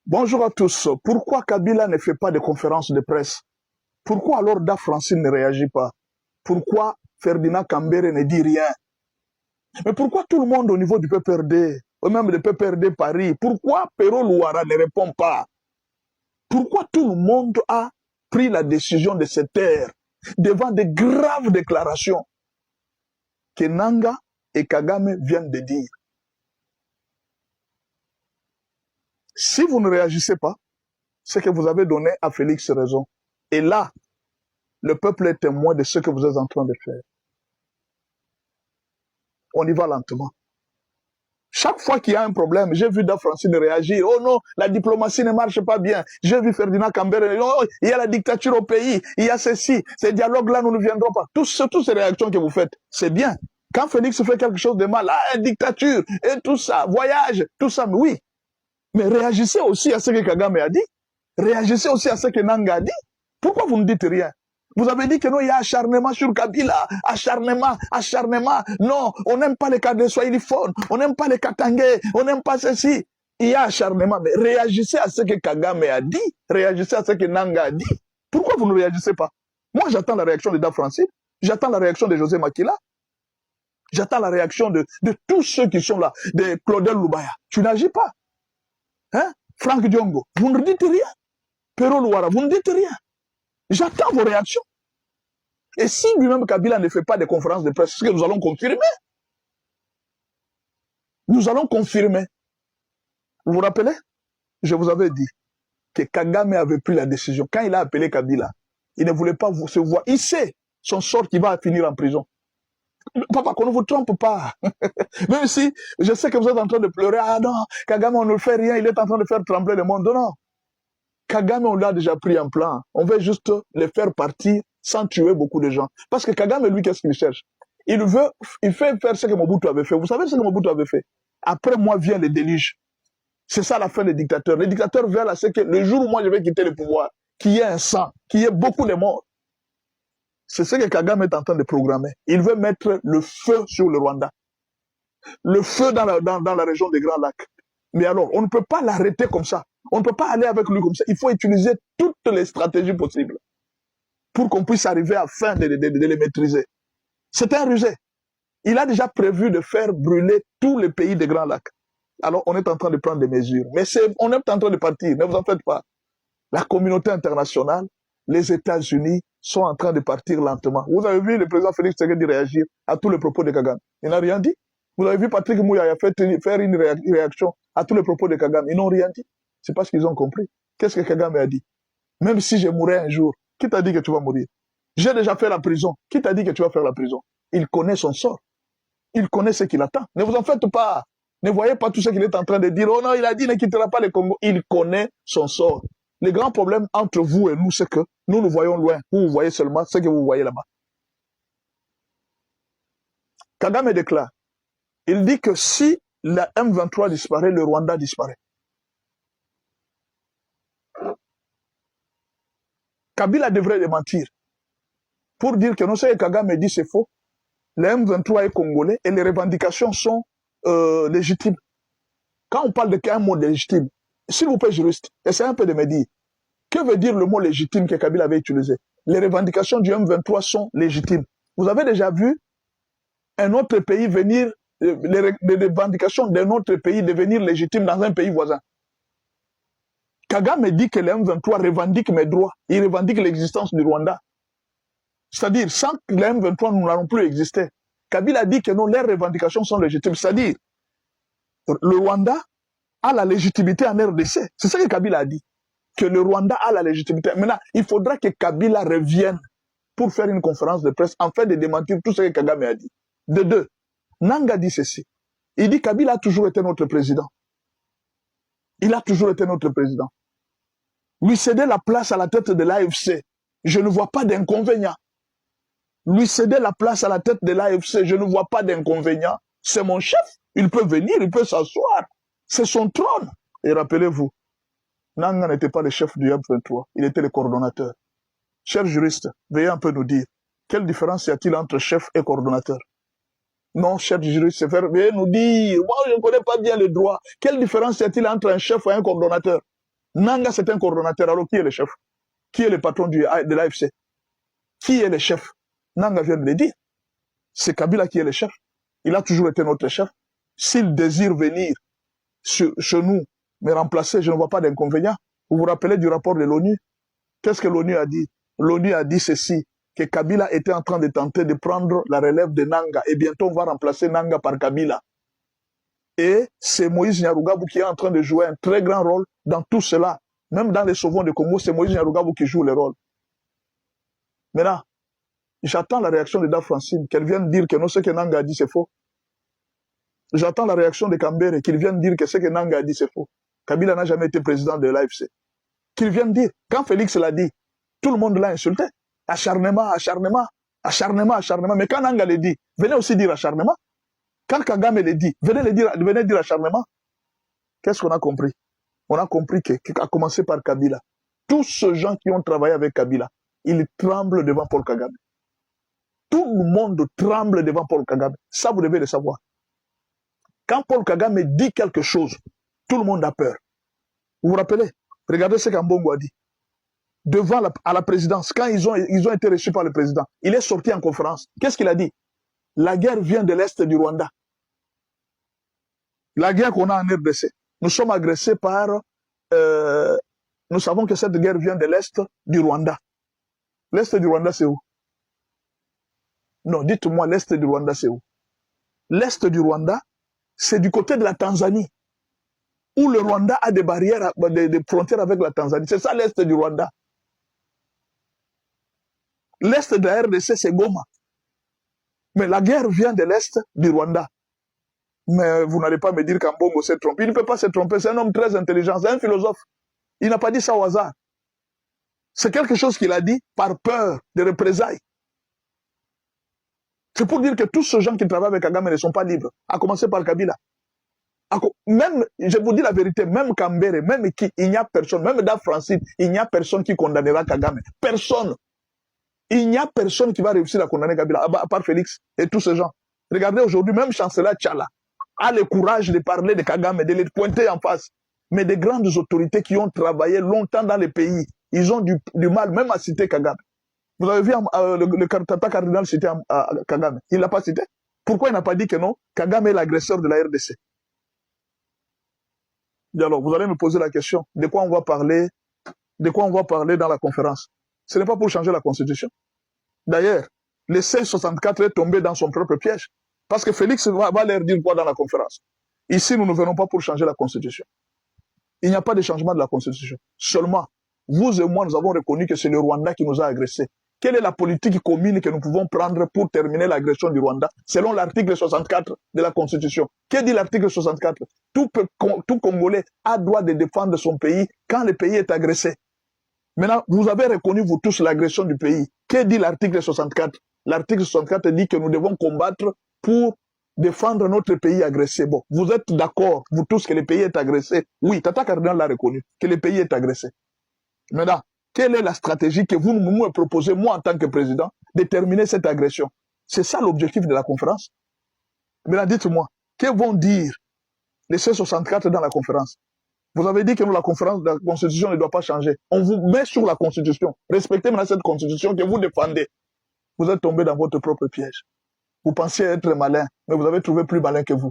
Bonjour à tous. Pourquoi Kabila ne fait pas de conférence de presse? Pourquoi alors Da Francine ne réagit pas? Pourquoi Ferdinand Cambere ne dit rien? Mais pourquoi tout le monde au niveau du PPRD, ou même du PPRD Paris, pourquoi Pero Louara ne répond pas? Pourquoi tout le monde a pris la décision de se taire devant de graves déclarations que Nanga et Kagame viennent de dire? Si vous ne réagissez pas, c'est que vous avez donné à Félix raison. Et là, le peuple est témoin de ce que vous êtes en train de faire. On y va lentement. Chaque fois qu'il y a un problème, j'ai vu Da Francine réagir. Oh non, la diplomatie ne marche pas bien. J'ai vu Ferdinand Cambere. Oh, il y a la dictature au pays. Il y a ceci. Ces dialogues-là, nous ne viendrons pas. Toutes ces réactions que vous faites, c'est bien. Quand Félix fait quelque chose de mal, ah, dictature, et tout ça, voyage, tout ça, oui. Mais réagissez aussi à ce que Kagame a dit. Réagissez aussi à ce que Nanga a dit. Pourquoi vous ne dites rien? Vous avez dit que non, il y a acharnement sur Kabila, acharnement. Non, on n'aime pas les cadres swahiliphones, on n'aime pas les katangais, on n'aime pas ceci. Il y a acharnement, mais réagissez à ce que Kagame a dit, réagissez à ce que Nanga a dit. Pourquoi vous ne réagissez pas? Moi, j'attends la réaction de Da Francine, j'attends la réaction de José Makila, j'attends la réaction de tous ceux qui sont là, de Claudel Loubaya. Tu n'agis pas. Hein? Franck Diongo, vous ne dites rien. Pero Louara, vous ne dites rien. J'attends vos réactions. Et si lui-même Kabila ne fait pas de conférence de presse, c'est ce que nous allons confirmer. Nous allons confirmer. Vous vous rappelez? Je vous avais dit que Kagame avait pris la décision. Quand il a appelé Kabila, il ne voulait pas se voir. Il sait son sort qui va finir en prison. Papa, qu'on ne vous trompe pas. Même si je sais que vous êtes en train de pleurer. Ah non, Kagame, on ne fait rien. Il est en train de faire trembler le monde. Non. Kagame, on l'a déjà pris en plan. On veut juste les faire partir sans tuer beaucoup de gens. Parce que Kagame, lui, qu'est-ce qu'il cherche? Il fait faire ce que Mobutu avait fait. Vous savez ce que Mobutu avait fait? Après moi vient le déluge. C'est ça la fin des dictateurs. Les dictateurs veulent à ce que le jour où moi je vais quitter le pouvoir, qu'il y ait un sang, qu'il y ait beaucoup de morts. C'est ce que Kagame est en train de programmer. Il veut mettre le feu sur le Rwanda. Le feu dans la région des Grands Lacs. Mais alors, on ne peut pas l'arrêter comme ça. On ne peut pas aller avec lui comme ça. Il faut utiliser toutes les stratégies possibles pour qu'on puisse arriver à fin de les maîtriser. C'est un rusé. Il a déjà prévu de faire brûler tous les pays des Grands Lacs. Alors, on est en train de prendre des mesures. Mais on est en train de partir. Ne vous en faites pas. La communauté internationale, les États-Unis sont en train de partir lentement. Vous avez vu le président Félix Tshisekedi réagir à tous les propos de Kagame. Il n'a rien dit. Vous avez vu Patrick Mouya faire une réaction à tous les propos de Kagame. Ils n'ont rien dit. C'est parce qu'ils ont compris. Qu'est-ce que Kagame a dit? Même si je mourrais un jour, qui t'a dit que tu vas mourir? J'ai déjà fait la prison. Qui t'a dit que tu vas faire la prison? Il connaît son sort. Il connaît ce qu'il attend. Ne vous en faites pas. Ne voyez pas tout ce qu'il est en train de dire. Oh non, il a dit ne quittera pas le Congo. Il connaît son sort. Le grand problème entre vous et nous, c'est que nous voyons loin. Vous voyez seulement ce que vous voyez là-bas. Kagame déclare. Il dit que si la M23 disparaît, le Rwanda disparaît. Kabila devrait démentir pour dire que non, ce que Kagame dit, c'est faux. Le M23 est congolais et les revendications sont légitimes. Quand on parle de qu'un mot légitime, s'il vous plaît, juriste, essayez un peu de me dire, que veut dire le mot légitime que Kabila avait utilisé? Les revendications du M23 sont légitimes. Vous avez déjà vu un autre pays venir, les revendications d'un autre pays devenir légitimes dans un pays voisin? Kagame dit que le M23 revendique mes droits. Il revendique l'existence du Rwanda. C'est-à-dire, sans que le M23, nous n'allons plus exister. Kabila dit que non, les revendications sont légitimes. C'est-à-dire, le Rwanda a la légitimité en RDC. C'est ce que Kabila a dit. Que le Rwanda a la légitimité. Maintenant, il faudra que Kabila revienne pour faire une conférence de presse afin de démentir tout ce que Kagame a dit. De deux, Nanga dit ceci. Il dit Kabila a toujours été notre président. Il a toujours été notre président. Lui céder la place à la tête de l'AFC, je ne vois pas d'inconvénient. Lui céder la place à la tête de l'AFC, je ne vois pas d'inconvénient. C'est mon chef. Il peut venir, il peut s'asseoir. C'est son trône. Et rappelez-vous, Nanga n'était pas le chef du M23, il était le coordonnateur. Chers juristes, veuillez un peu nous dire, quelle différence y a-t-il entre chef et coordonnateur? Non, chers juristes, veuillez nous dire, moi je ne connais pas bien le droit. Quelle différence y a-t-il entre un chef et un coordonnateur? Nanga, c'est un coordonnateur. Alors, qui est le chef? Qui est le patron de l'AFC? Qui est le chef? Nanga vient de le dire. C'est Kabila qui est le chef. Il a toujours été notre chef. S'il désire venir chez nous, me remplacer, je ne vois pas d'inconvénient. Vous vous rappelez du rapport de l'ONU? Qu'est-ce que l'ONU a dit? L'ONU a dit ceci, que Kabila était en train de tenter de prendre la relève de Nanga. Et bientôt, on va remplacer Nanga par Kabila. Et c'est Moïse Nyarugabou qui est en train de jouer un très grand rôle dans tout cela. Même dans les sauvons de Congo, c'est Moïse Nyarugabou qui joue le rôle. Maintenant, j'attends la réaction de Da Francine, qu'elle vienne dire que non, ce que Nanga a dit, c'est faux. J'attends la réaction de Kambere, qu'il vienne dire que ce que Nanga a dit, c'est faux. Kabila n'a jamais été président de l'AFC. Qu'il vienne dire. Quand Félix l'a dit, tout le monde l'a insulté. Acharnement, acharnement, acharnement, acharnement. Mais quand Nanga le dit, venez aussi dire acharnement. Quand Kagame le dit, venez dire acharnement. Qu'est-ce qu'on a compris? On a compris qu'à commencer par Kabila. Tous ces gens qui ont travaillé avec Kabila, ils tremblent devant Paul Kagame. Tout le monde tremble devant Paul Kagame. Ça, vous devez le savoir. Quand Paul Kagame dit quelque chose, tout le monde a peur. Vous vous rappelez? Regardez ce qu'Ambongo a dit. Devant à la présidence, quand ils ont été reçus par le président, il est sorti en conférence. Qu'est-ce qu'il a dit? La guerre vient de l'Est du Rwanda. La guerre qu'on a en RDC. Nous sommes agressés par... nous savons que cette guerre vient de l'Est du Rwanda. L'Est du Rwanda, c'est où? Non, dites-moi, l'Est du Rwanda, c'est où? L'Est du Rwanda, c'est du côté de la Tanzanie, où le Rwanda a des barrières, des frontières avec la Tanzanie. C'est ça l'Est du Rwanda. L'Est de la RDC, c'est Goma. Mais la guerre vient de l'Est du Rwanda. Mais vous n'allez pas me dire qu'Ambongo s'est trompé. Il ne peut pas se tromper. C'est un homme très intelligent. C'est un philosophe. Il n'a pas dit ça au hasard. C'est quelque chose qu'il a dit par peur de représailles. C'est pour dire que tous ces gens qui travaillent avec Kagame ne sont pas libres. À commencer par Kabila. Même, je vous dis la vérité, même Kambere, même qui, il n'y a personne, même Da Francine, il n'y a personne qui condamnera Kagame. Personne. Il n'y a personne qui va réussir à condamner Kabila, à part Félix et tous ces gens. Regardez aujourd'hui, même chancelier Tchala a le courage de parler de Kagame, de les pointer en face. Mais des grandes autorités qui ont travaillé longtemps dans les pays, ils ont du mal même à citer Kagame. Vous avez vu le Tata Cardinal citer Kagame. Il ne l'a pas cité. Pourquoi il n'a pas dit que non, Kagame est l'agresseur de la RDC? Et alors, vous allez me poser la question, de quoi on va parler dans la conférence? Ce n'est pas pour changer la Constitution. D'ailleurs, le 1664 est tombé dans son propre piège. Parce que Félix va leur dire quoi dans la conférence? Ici, nous ne venons pas pour changer la Constitution. Il n'y a pas de changement de la Constitution. Seulement, vous et moi, nous avons reconnu que c'est le Rwanda qui nous a agressés. Quelle est la politique commune que nous pouvons prendre pour terminer l'agression du Rwanda, selon l'article 64 de la Constitution? Que dit l'article 64? Tout Congolais a droit de défendre son pays quand le pays est agressé. Maintenant, vous avez reconnu, vous tous, l'agression du pays. Que dit l'article 64? L'article 64 dit que nous devons combattre pour défendre notre pays agressé. Bon, vous êtes d'accord, vous tous, que le pays est agressé? Oui, Tata Cardinal l'a reconnu, que le pays est agressé. Maintenant, quelle est la stratégie que vous me proposez, moi, en tant que président, de terminer cette agression? C'est ça l'objectif de la conférence. Maintenant, dites-moi, que vont dire les C64 dans la conférence? Vous avez dit que nous, la Constitution ne doit pas changer. On vous met sur la Constitution. Respectez maintenant cette Constitution que vous défendez. Vous êtes tombé dans votre propre piège. Vous pensiez être malin, mais vous avez trouvé plus malin que vous.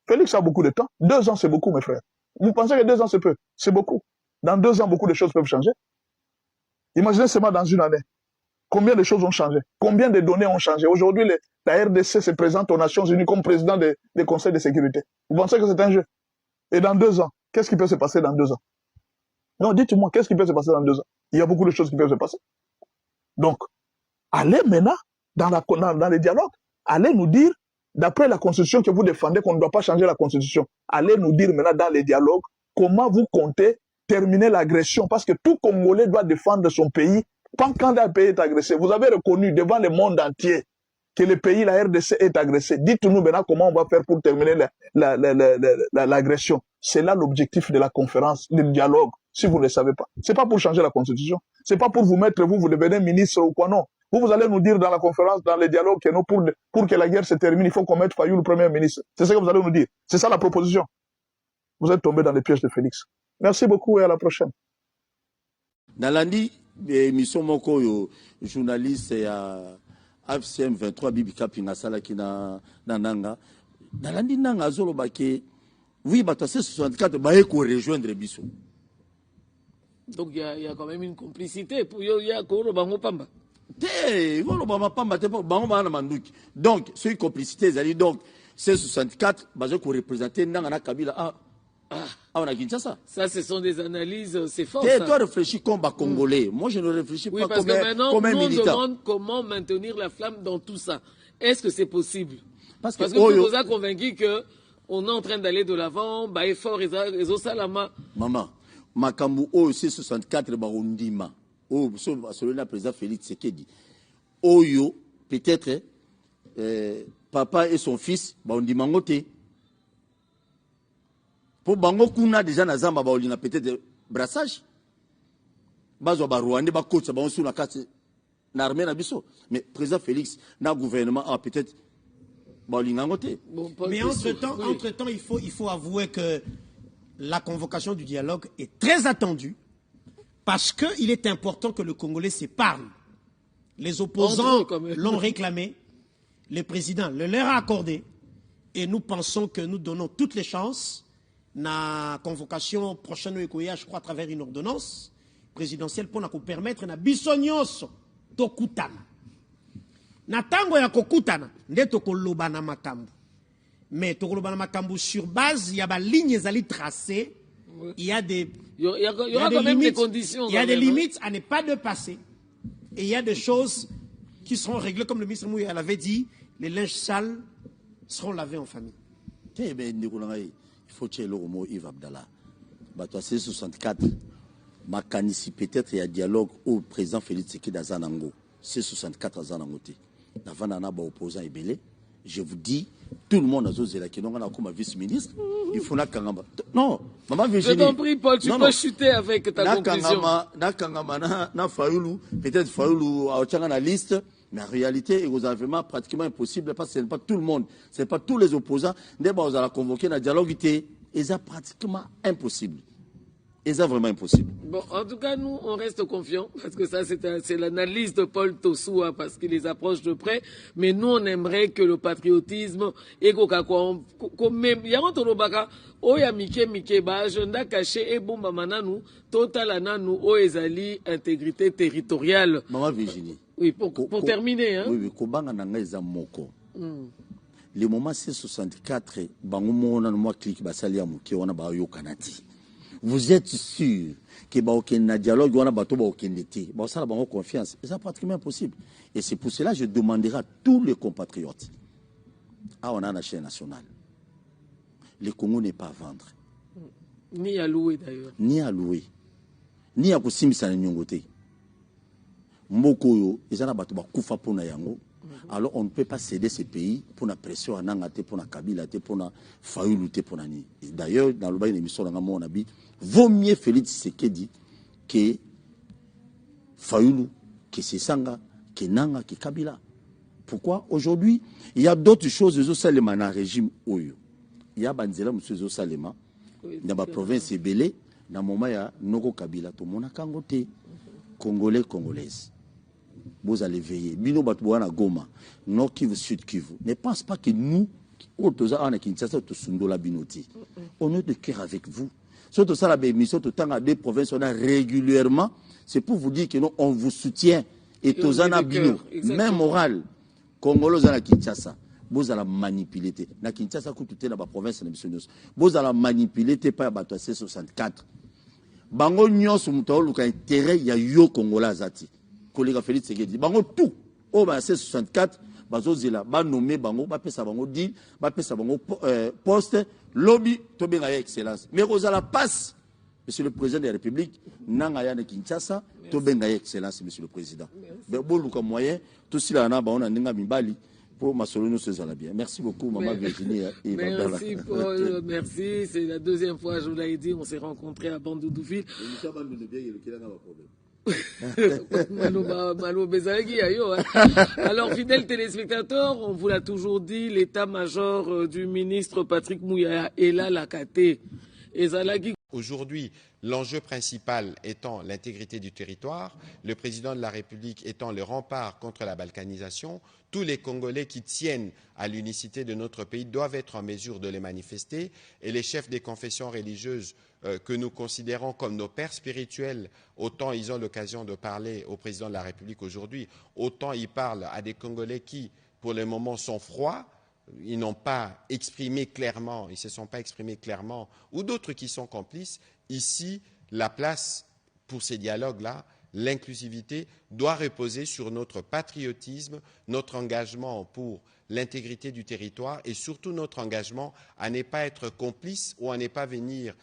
Félix a beaucoup de temps. 2 ans, c'est beaucoup, mes frères. Vous pensez que 2 ans, c'est peu? C'est beaucoup. Dans 2 ans, beaucoup de choses peuvent changer. Imaginez seulement dans une année. Combien de choses ont changé? Combien de données ont changé? Aujourd'hui, la RDC se présente aux Nations Unies comme président des conseils de sécurité. Vous pensez que c'est un jeu? Et dans 2 ans, qu'est-ce qui peut se passer dans 2 ans? Non, dites-moi, qu'est-ce qui peut se passer dans 2 ans? Il y a beaucoup de choses qui peuvent se passer. Donc, allez maintenant dans les dialogues. Allez nous dire, d'après la Constitution que vous défendez, qu'on ne doit pas changer la Constitution. Allez nous dire maintenant dans les dialogues comment vous comptez terminer l'agression. Parce que tout Congolais doit défendre son pays quand un pays est agressé. Vous avez reconnu devant le monde entier que le pays, la RDC, est agressé. Dites-nous maintenant comment on va faire pour terminer l'agression. C'est là l'objectif de la conférence, du dialogue, si vous ne le savez pas. C'est pas pour changer la Constitution. C'est pas pour vous mettre, vous devenez ministre ou quoi, non. Vous allez nous dire dans la conférence, dans les dialogues, que non, pour que la guerre se termine, il faut qu'on mette Fayou le premier ministre. C'est ce que vous allez nous dire. C'est ça la proposition. Vous êtes tombé dans les pièges de Félix. Merci beaucoup et à la prochaine. Nalandi, émission moko yo journaliste à FCM 23 Bibika Pinasala qui na nanga. Nalandi nanga azolo bake. Oui, bah toi c'est 64 bah ko rejoindre biso. Donc il y a quand même une complicité pour il y a Kolo Bango Pamba. Kolo Bango Pamba te Bango Bana Manduki. Donc, c'est une complicité, donc c'est 64 bah ko représenter nanga na Kabila on a Kinshasa. Ça, ce sont des analyses, c'est fort. Toi réfléchis comme un Congolais. Moi, je ne réfléchis pas parce comme un militant. Nous on demande comment maintenir la flamme dans tout ça. Est-ce que c'est possible? Parce que vous nous a convaincu qu'on est en train d'aller de l'avant, bah effort, et salama. Maman, Makambu, c'est 64 barondima. Selon le président Félix Tshisekedi. Oyo, peut-être, papa et son fils, barondima ngote. Pour bango kuna déjà na zamba ba olina peut-être brassage bazo ba Rwanda ba coach ba on na carte na armée na biso mais président Félix na gouvernement a peut-être ba olina ngote. Mais entre-temps il faut avouer que la convocation du dialogue est très attendue parce que il est important que le Congolais se parle. Les opposants l'ont réclamé, le président le leur a accordé et nous pensons que nous donnons toutes les chances. Na convocation prochaine, je crois, à travers une ordonnance présidentielle pour nous permettre na bisonyos to kutana. Na tango ya kokutana, nde to koloba na makambu. Mais to koloba na makambu sur base, il y a des lignes à tracées, il y a des il y aura quand même des conditions. Il y a des limites à ne pas dépasser. Et il y a des choses qui seront réglées, comme le ministre Mouya l'avait dit, les linges sales seront lavés en famille. Il faut que le mot Yves Abdallah. Bato c'est 64. Makanisi peut-être il y a dialogue au président Félix Tshisekedi Zanango. C'est 64 à Zanangote. Avant nana ba opposant ebele, je vous dis tout le monde a osé la question on comme vice-ministre, il faut na kangamba. Non, maman Virginie. Je t'en prie Paul, tu peux chuter avec ta conclusion. Na kangamba na Fayoulou, peut-être Fayoulou a autant la liste. Mais en réalité, il est pratiquement impossible parce que ce n'est pas tout le monde, ce n'est pas tous les opposants. D'abord, vous allez convoquer un dialogue, c'est pratiquement impossible. C'est vraiment impossible. Bon, en tout cas, nous, on reste confiants parce que ça, c'est l'analyse de Paul Tossoua parce qu'il les approche de près. Mais nous, on aimerait que le patriotisme et comme même, il y a un tonobaka, oya mike ba agenda caché et bomba mananu, total ananu, oezali intégrité territoriale. Maman Virginie. Oui, pour terminer. Hein. Oui, Kobanga Nanga Moko. Le moment c'est 64, Bangomona moi clique Basalia Mouki, on a Bayo Kanati. Vous êtes sûr que Baokena dialogue, on a Bato Baokendete, Basala Bango confiance. C'est pratiquement impossible. Et c'est pour cela que je demanderai à tous les compatriotes. Ah, on a la chaîne nationale. Le Congo n'est pas à vendre. Ni à louer d'ailleurs. Ni à louer. Ni à Kosimisa Nyongote. Mokoyo, ils ont battu Kufa pour Nayango. Alors on ne peut pas céder ces pays pour la pression à Nangate, pour la Kabila, pour la Fayoulou, pour la Ni. D'ailleurs, dans le bas de l'émission, on a dit vaut mieux Félix Tshisekedi que Fayoulou, que Sesanga, que Nanga, que Kabila. Pourquoi? Aujourd'hui, il y a d'autres choses, les Salema dans le régime Oyo. Il y a Banzela, M. Zosalema, dans la province Ebele, dans le moment, il y a Nogo Kabila, tout le monde a Kangote, Congolais, Congolaises. Vous allez veiller. Bino Batouana Goma, Nord Kivu, Sud Kivu. Ne pense pas que nous, on est de cœur avec vous. Surtout ça, la émission, tout le temps, à des provinces, on a régulièrement. C'est pour vous dire que nous, on vous soutient. Et tous en Bino, même moral, Congolais à Kinshasa. Vous allez manipuler. Na Kinshasa, tout est dans la province, vous allez manipuler, pas à 64. Bango nyon sur mutao intérêt ya yo Congolais zati. Collègue Félix Tshisekedi. Bango tout. Oh bah c'est 64. Bazo zela ba nommé bango ba pesa bango deal ba pesa bango poste lobby to benga excellence. Mais Rosala passe. Monsieur le président de la République nanga ya na Kinshasa to benga excellence monsieur le président. Ben bolu comme moyen tout cela na ba on ndinga mibali. Pour ma solution, c'est bien. Merci beaucoup, Maman Virginie. Merci, Paul. Merci. C'est la deuxième fois, je vous l'ai dit, on s'est rencontrés à Bandoudouville. Alors, fidèles téléspectateurs, on vous l'a toujours dit, l'état-major du ministre Patrick Mouya est là, la KT. Et Zalagi Aujourd'hui, l'enjeu principal étant l'intégrité du territoire, le président de la République étant le rempart contre la balkanisation, tous les Congolais qui tiennent à l'unicité de notre pays doivent être en mesure de les manifester et les chefs des confessions religieuses que nous considérons comme nos pères spirituels, autant ils ont l'occasion de parler au président de la République aujourd'hui, autant ils parlent à des Congolais qui, pour le moment, sont froids, ils n'ont pas exprimé clairement, ils ne se sont pas exprimés clairement, ou d'autres qui sont complices. Ici, la place pour ces dialogues-là, l'inclusivité doit reposer sur notre patriotisme, notre engagement pour l'intégrité du territoire et surtout notre engagement à ne pas être complice ou à ne pas venir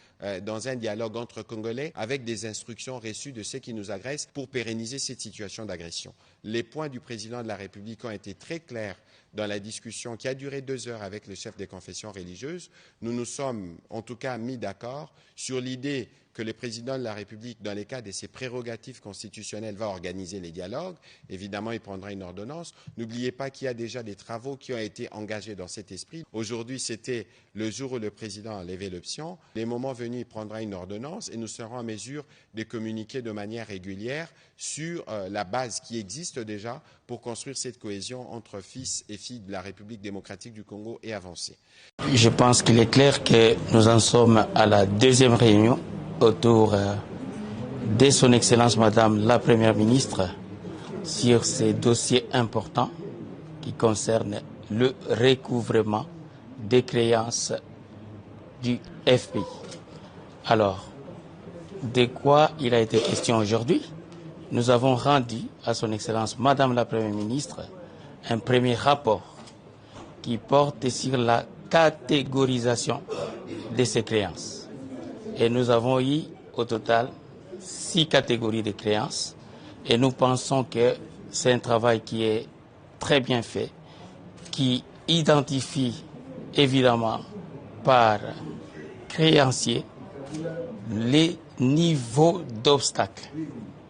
dans un dialogue entre Congolais avec des instructions reçues de ceux qui nous agressent pour pérenniser cette situation d'agression. Les points du président de la République ont été très clairs dans la discussion qui a duré 2 heures avec le chef des confessions religieuses. Nous nous sommes en tout cas mis d'accord sur l'idée que le président de la République, dans les cas de ses prérogatives constitutionnelles, va organiser les dialogues. Évidemment, il prendra une ordonnance. N'oubliez pas qu'il y a déjà des travaux qui ont été engagés dans cet esprit. Aujourd'hui, c'était le jour où le président a levé l'option. Les moments venus, il prendra une ordonnance et nous serons en mesure de communiquer de manière régulière sur la base qui existe déjà pour construire cette cohésion entre fils et filles de la République démocratique du Congo et avancer. Je pense qu'il est clair que nous en sommes à la 2e réunion autour de son Excellence Madame la Première ministre sur ces dossiers importants qui concernent le recouvrement des créances du FPI. Alors, de quoi il a été question aujourd'hui? Nous avons rendu à son Excellence Madame la Première ministre un premier rapport qui porte sur la catégorisation de ces créances. Et nous avons eu au total 6 catégories de créances et nous pensons que c'est un travail qui est très bien fait, qui identifie évidemment par créancier les niveaux d'obstacles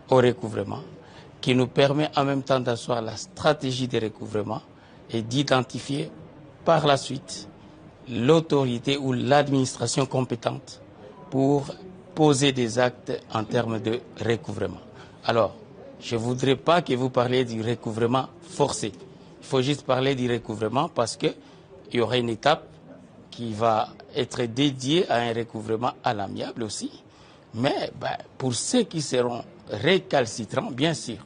au recouvrement, qui nous permet en même temps d'asseoir la stratégie de recouvrement et d'identifier par la suite l'autorité ou l'administration compétente pour poser des actes en termes de recouvrement. Alors, je ne voudrais pas que vous parliez du recouvrement forcé. Il faut juste parler du recouvrement parce qu'il y aura une étape qui va être dédiée à un recouvrement à l'amiable aussi. Mais pour ceux qui seront récalcitrants, bien sûr,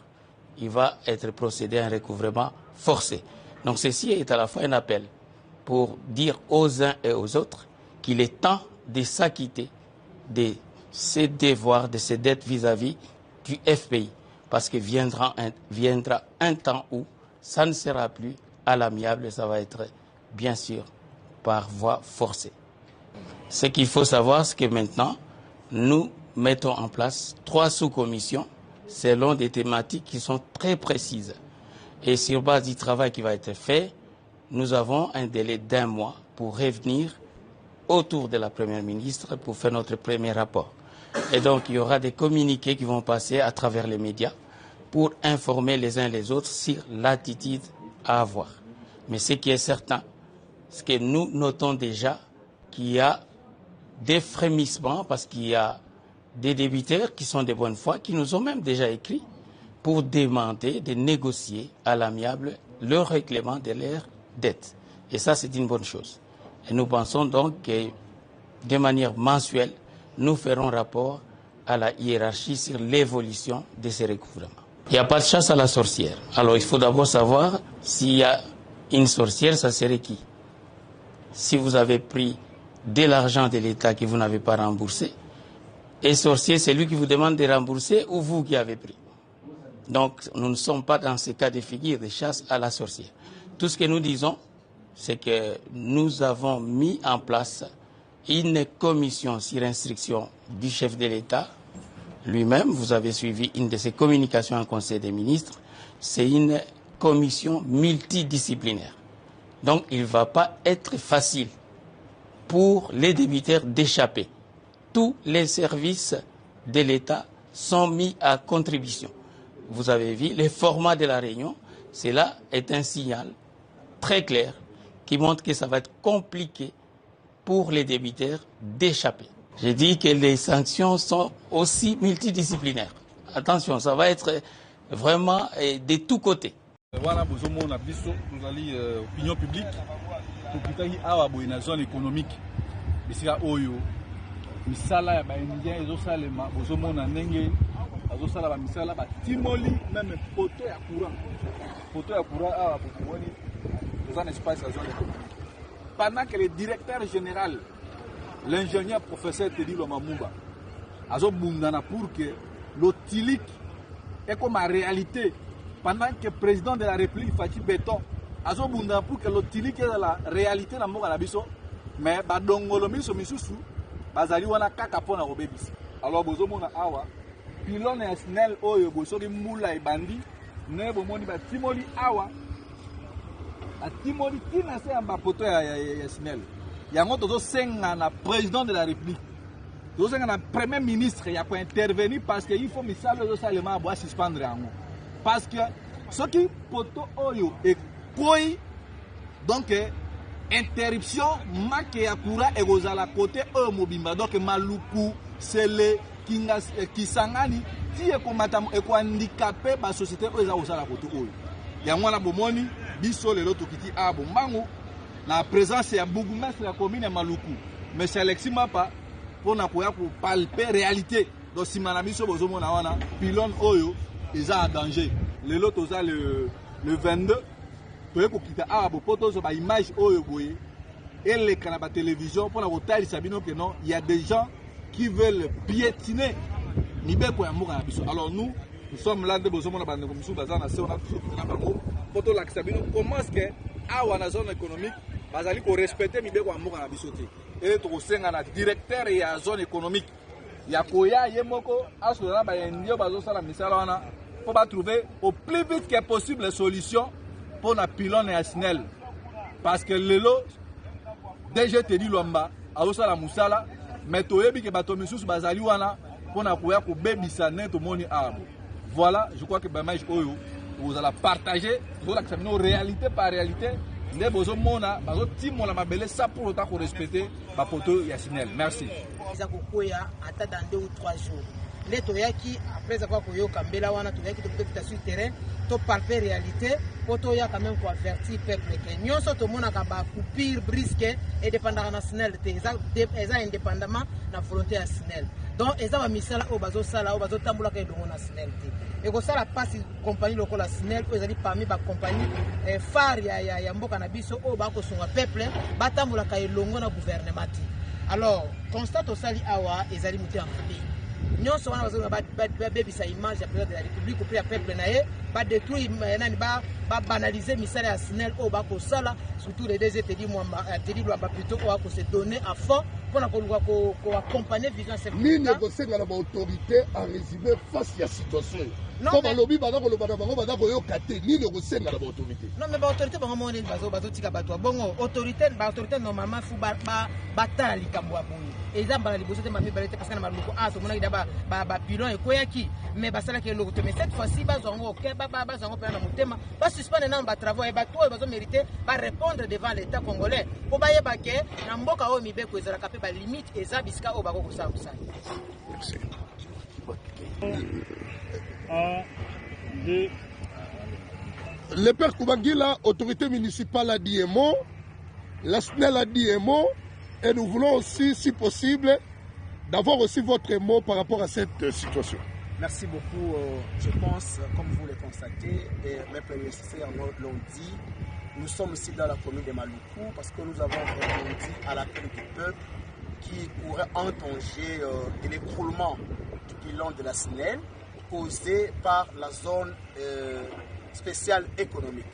il va être procédé à un recouvrement forcé. Donc ceci est à la fois un appel pour dire aux uns et aux autres qu'il est temps de s'acquitter de ses devoirs, de ses dettes vis-à-vis du FPI. Parce que viendra un temps où ça ne sera plus à l'amiable, ça va être bien sûr par voie forcée. Ce qu'il faut savoir, c'est que maintenant, nous mettons en place 3 sous-commissions selon des thématiques qui sont très précises. Et sur base du travail qui va être fait, nous avons un délai d'1 mois pour revenir autour de la Première ministre pour faire notre premier rapport. Et donc, il y aura des communiqués qui vont passer à travers les médias pour informer les uns les autres sur l'attitude à avoir. Mais ce qui est certain, c'est que nous notons déjà qu'il y a des frémissements parce qu'il y a des débiteurs qui sont de bonne foi, qui nous ont même déjà écrit pour demander de négocier à l'amiable le règlement de leurs dettes. Et ça, c'est une bonne chose. Et nous pensons donc que, de manière mensuelle, nous ferons rapport à la hiérarchie sur l'évolution de ces recouvrements. Il n'y a pas de chasse à la sorcière. Alors il faut d'abord savoir s'il y a une sorcière, ça serait qui? Si vous avez pris de l'argent de l'État que vous n'avez pas remboursé, et sorcier, c'est lui qui vous demande de rembourser ou vous qui avez pris. Donc nous ne sommes pas dans ce cas de figure de chasse à la sorcière. Tout ce que nous disons, c'est que nous avons mis en place une commission sur instruction du chef de l'État lui-même. Vous avez suivi une de ses communications en Conseil des ministres. C'est une commission multidisciplinaire. Donc il ne va pas être facile pour les débiteurs d'échapper. Tous les services de l'État sont mis à contribution. Vous avez vu le format de la réunion. Cela est un signal très clair qui montre que ça va être compliqué pour les débiteurs d'échapper. J'ai dit que les sanctions sont aussi multidisciplinaires. Attention, ça va être vraiment de tous côtés. Voilà, nous avons opinion publique pour une zone économique. Oyo, misala ya baindien ezosalema bozomona ndenge azosala ba misala ba timoli même poto ya courant awa bokomoni dans un espace à zone économique. Pendant que le directeur général, l'ingénieur professeur Teddy Lomamouba azobundana pour que l'otilique est comme en réalité, pendant que le président de la République Fatih Béton azobundana pour que l'otilique est dans la réalité na mboka na biso, mais badongolo miso misusu bazali wana kaka pona kobebisa. Alors bozomona awa pilone ya SNEL oyo bosoki mbula ebandi ne bomoni batimoli awa atimoli tina se ya bapoto ya SNEL yango tozosenga na président de la République, tozosenga na premier ministre ya pour intervenir parce que il faut misalo ezosalema abo suspendre yango parce que soki poto oyo ekoi donc interruption make ya courant ekozala côté oyo mobimba donc maluku sele kingas kisangani ti ekomata ekohandicapé ba société oyo eza kosala côté oyo yango wana bomoni biso lelo tokiti a bombango na présence ya bourgmestre ya commune ya maluku mais Alexis Mapa pona koya ko palper réalité donc simana biso bozomona wana pylône oyo eza en danger lelo toza le 22 toye kokita awa bopoto zo ba image oyo boye eleka na ba télévision pour la kotalisa bino que non il y a des gens qui veulent piétiner mibeko ya mboka na biso. Alors nous sommes là de bozomona ba ndeko misu baza na se on a toujours na bango poto la kisabino comment est-ce que awa na zone économique bazali ko respecter mibeko ya mboka na biso te et to kosenga na directeur ya zone économique ya koya yemoko asola ba ndio bazo sala misala wana pour ba trouver au plus vite que possible les solutions pour la pylône ya SNEL parce que lelo DG Teddy Lomba azosala musala mais toyebi ke bato misusu bazali wana pona koya ko bebisa neto moni abo. Voilà, je crois que bamage oyo vous allez partager la réalité par réalité nde bozomona bazotimola mabele ça pour autant qu'on respecter ba poto ya SNEL. Merci. Za kokoya ata dans 2 ou 3 jours. Les toyaki après avoir koyoka mbela wana toyaki to peut-être sur terrain to palper réalité poto ya quand même ko avertir peuple que nyonso to mona ka ba coupure brisque et dépendant na SNEL te eza indépendamment na volonté ya SNEL. Donc eza ba misala o bazo sala o bazo tambula ka elongo na SNEL te. Et ko sala passe compagnie lokola SNEL ko ezali parmi ba compagnie phare ya mboka na biso o ba ko songa peuple ba tambula ka elongo na gouvernement. Alors constate osali awa ezali muté en pays. Nous sommes bebisa image ya président de la République pour le peuple naé ba détruire nani ba banaliser misala ya SNEL o ba ko sala surtout les DG Teddy Lomba plutôt ko se donner à fond pour ko accompagner vision sécurité. Ni négocier na ba autorité en résumé face à situation. Non mais lobby bana ko lobana bango bana ko yokaté ni négocier na ba autorité. Non mais ba autorité bango moni bazo tika bato bongo autorité normalement fu ba batali kambwa boyi. Exemple la liboso te mami balete parce que na maluko aso mona ida ba pilon ekoyaki mais basala ke lokoto mais cette fois-ci bazongo ke bazongo pe na mutema ba suspendre na ba travaux et ba to bazo mériter ba répondre devant l'état congolais pour ba yeba ke na mboka o mibeko ezala kapé ba limite eza bisika o bako kosala kusala. Merci. Le père Koubangila, autorité municipale a dit un mot, la SNEL a dit un mot, et nous voulons aussi, si possible, d'avoir aussi votre mot par rapport à cette situation. Merci beaucoup. Je pense, comme vous le constatez, et mes prédécesseurs l'ont dit, nous sommes ici dans la commune de Maluku parce que nous avons répondu à l'appel du peuple qui pourrait entonger l'écroulement du bilan de la SNEL causé par la zone spéciale économique.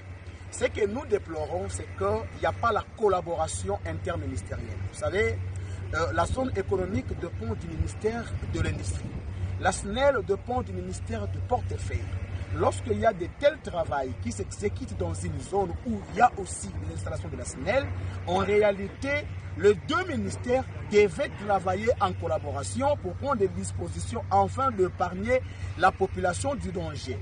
Ce que nous déplorons, c'est qu'il n'y a pas la collaboration interministérielle. Vous savez, la zone économique dépend du ministère de l'Industrie. La SNEL dépend du ministère du portefeuille. Lorsqu'il y a de tels travaux qui s'exécutent dans une zone où il y a aussi l'installation de la SNEL, en réalité, les deux ministères devaient travailler en collaboration pour prendre des dispositions afin d'épargner la population du danger.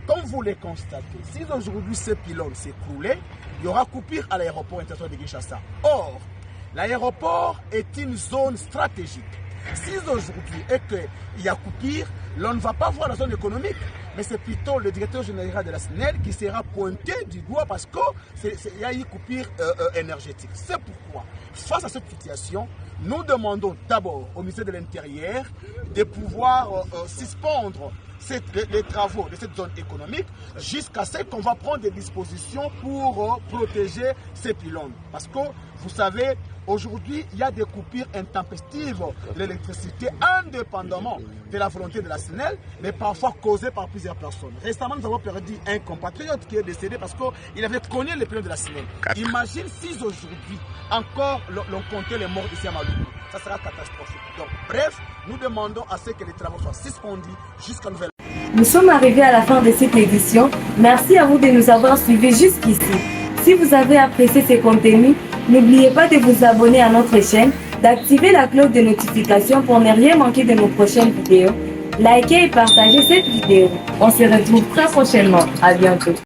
Comme vous le constatez, si aujourd'hui ce pylône s'écroulait, il y aura coupure à l'aéroport international de Kinshasa. Or, l'aéroport est une zone stratégique. Si aujourd'hui et qu'il y a coupure, l'on ne va pas voir la zone économique, mais c'est plutôt le directeur général de la SNEL qui sera pointé du doigt parce qu'il y a une coupure énergétique. C'est pourquoi, face à cette situation, nous demandons d'abord au ministère de l'Intérieur de pouvoir suspendre les travaux de cette zone économique jusqu'à ce qu'on va prendre des dispositions pour protéger ces pylônes. Parce que, vous savez, aujourd'hui, il y a des coupures intempestives de l'électricité indépendamment de la volonté de la SNEL, mais parfois causées par plusieurs personnes. Récemment, nous avons perdu un compatriote qui est décédé parce qu'il avait connu les pylônes de la SNEL. Imagine si aujourd'hui, encore, l'on comptait les morts ici à Maluku. Ça sera catastrophique. Donc, bref, nous demandons à ce que les travaux soient suspendus jusqu'à nouvelle. Nous sommes arrivés à la fin de cette édition. Merci à vous de nous avoir suivis jusqu'ici. Si vous avez apprécié ces contenus, n'oubliez pas de vous abonner à notre chaîne, d'activer la cloche de notification pour ne rien manquer de nos prochaines vidéos. Likez et partagez cette vidéo. On se retrouve très prochainement. À bientôt.